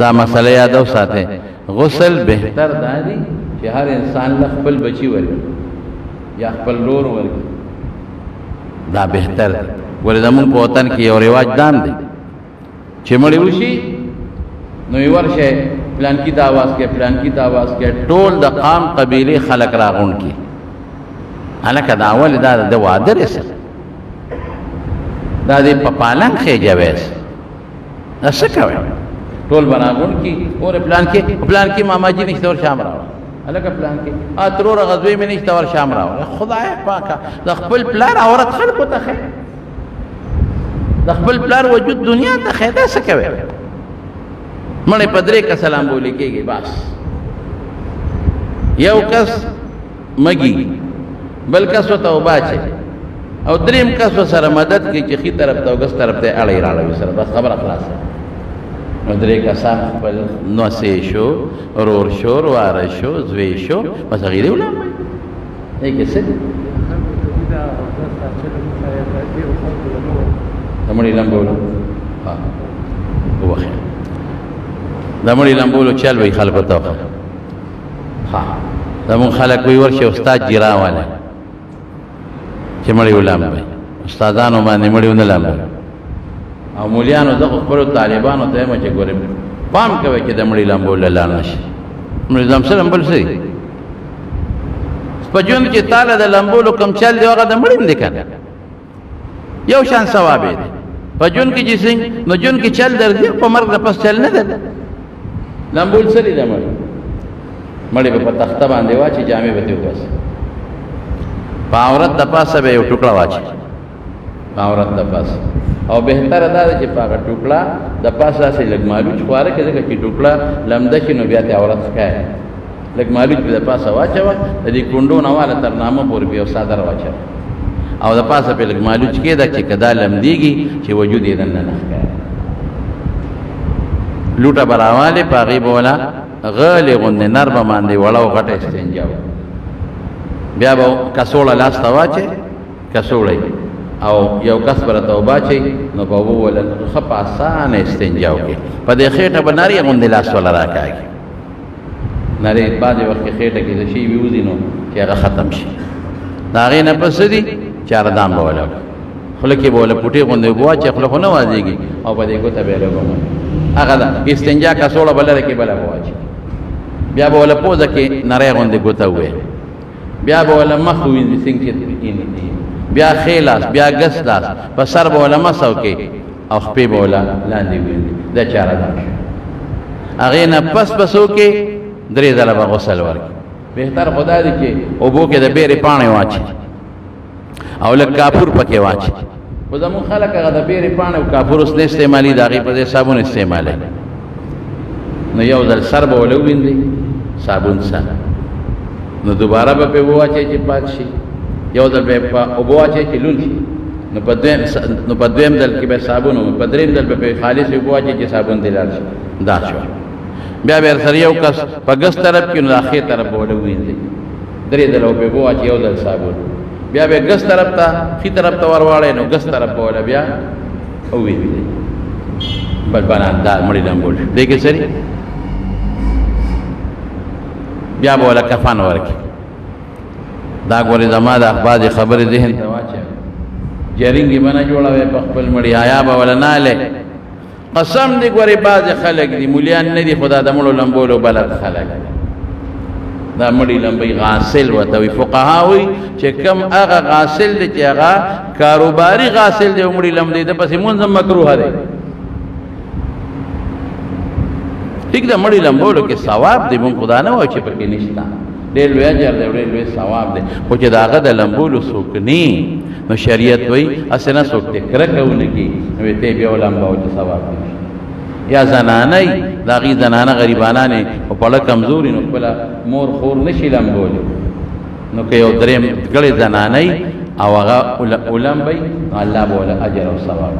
دا مسئله یاد وساتئ غسل بهتر دا دی چې هر انسان له خپل بچي ورکړي یا خپل لور ورکړي دا بهتر دی ولې زمونږ په وطن کې یو رواج دام دی چې مړی وشي نو یې ورشه پلانکي ته آواز کې پلانکي ته آواز کې ټول د قام قبیلې خلک راغونډ کړي هلکه دا اول دا د واده رسل دا دې په پالنګ خېجه ویس دا څه کوي ټول به راغونډ کړي اور پلانکي ماما جي نشته ور شام راوړه هلکه پلانکي تروره غزوې مې نشته ور شام راوړه خدای پاکه د خپل پلار عورت خلکو ته ښه د خپل پلار وجود دنیا ته ښه دا څه کوي مړی په درې کسه لامبولې کېږي بس یو کس مږي بل کس ورته اوبه اچوي او دریم کس ورسره مدد کوي چې ښي طرف ته او ګس طرف ته اړی راړوي سره بس خبره خلاصه نو درې کسان خپل نوسې شو ورور شو واره شو زوی شو بس هغې دې ولامبوي دې کې څه دي د مړي لامبولو ووښیه د مړي لامبولو چل وی خلکو ته ها زمونږ خلک وی ورشي استاد جیرا والی چې مړي ولامبوي استادانو باندې مړي ونه لامبوي او مولیانو دغه خپلو طالبانو ته وایم چې ګورې پام کوئ چې د مړي لامبولو لاړ نه شي نظام سره لامبول څه دي په ژوند کې تاله د لامبولو کوم چل دی هغه د مړي هم دی که نه یو شان ثواب دی په ژوند کې چې څنګه نو ژوند کې چل درځي په مرګ نه پس چل نه دی لامبول څه دی د مړي به په تخته باندې واچي جامې به ترې وباسي په عورت د پاسه به یو ټوکړه واچي په عورت د پاسه او بهتره دا ده چې په هغه ټوکړه د پاسه داسې لږ مالوچ خواره کړي ځکه چې ټوکړه لمده شي نو بیا ترې عورت ښکاري لږ مالوچ به د پاسه واچوه د دې کونډو نه واله تر نامه پورې به یو څادر واچوه او د پاسه پې لږ مالوچ کېده چې که دا لمدېږي چې وجود یې دننه نه ښکاري لوټه به راوالې په هغې به وله غلې غوندې نر به باندې وړه او غټه استنجا بیا به کڅوړه لاس ته واچئ کڅوړه او یو کس به راته اوبه اچوي نو به اوبه وله ښه په اسانه استنجا وکړي په دې خېټه به نرۍ غوندې لاس وله راکاږي نرۍ بعضې وخت کې خېټه کې د شي ووځي نو چې هغه ختم شي د هغې نه پس څه دي چاردام به وله خوله کې به وله پوټې غوندې اوبه واچوي خوله خو نه وازېږي او په دې ګوته به یې لږه هغه ده استنجا کڅوړه به لرې کې بله به واچي بیا به وله پوزه کې نری غوندې ګوته ووایي بیا به وله مخ ووینځي څنګه چې بیا ښی لاس بیا ګس لاس په سر به وله مسو کې او خپې به وله لاندې ووینځي دا چارهدام شو هغې نه پس به څه وکړي 3 ځله به غسل ورکړي بهتر خو دا دی چې اوبو کې د بیرې پاڼې واچي او لږ کافور پکې واچي خو زمونږ خلک هغه د بیرې پاڼې او کافور اوس نه استعمالي د هغې په ځای صابون استعمالوي نو یو ځل سر به وله ووینځي صابون سره نو دوباره به پې وواچئ چې پاک شي یو ځل به په اوبه واچئ چې لون شي نو په دویم ځل کې به صابون په درېیم ځل به پې خالص اوبه واچئ چې صابون دې لاړ شي دا شو بیا به سره یو کس په ګس طرف کې نو اخر طرف به وله ووینځي 3 ځله اوبه واچئ یو ځل صابون بیا به ګس طرف ته ښي طرف ته ور واړئ نو ګس طرف به وله بیا ووینځي بل بنان دا مړي لامبول دې کې سري بیا به وله کفن ورکړي دا ګورې زما د بعضې خبرې ذهن ته واچوي جرینګې به نه جوړوي په خپل مړي حیا به وله نه هلئ قسم دې ګورې بعضې خلک دي مولیان نه دي خو دا د مړو لمبولو بلد خلک دا مړي لمبوي غاسل ورته وي فقها وایي چې کوم هغه غاسل دی چې هغه کاروباري غاسل دی او مړي لمدی ده پسې مونځ هم مکروه دی ٹھیک ده مړي لمبولو کې ثواب دی مونږ خدا نه وایو چې پکې نشته ډېر لوی اجر دی ډېر لوی ثواب دی خو چې د هغه د لمبولو څوک نی نو شریعت وایي هسې نه څوک تکره کوونکي نو ته یې بیا ولمبوه چې ثواب دی یا زنانه د هغې زنانه غریبانانې او پړه کمزوري نو خپله مور خور نشي لمبولی نو که یو درېم ګړې زنانه او هغه ولمبوي نو الله به وله اجر او ثواب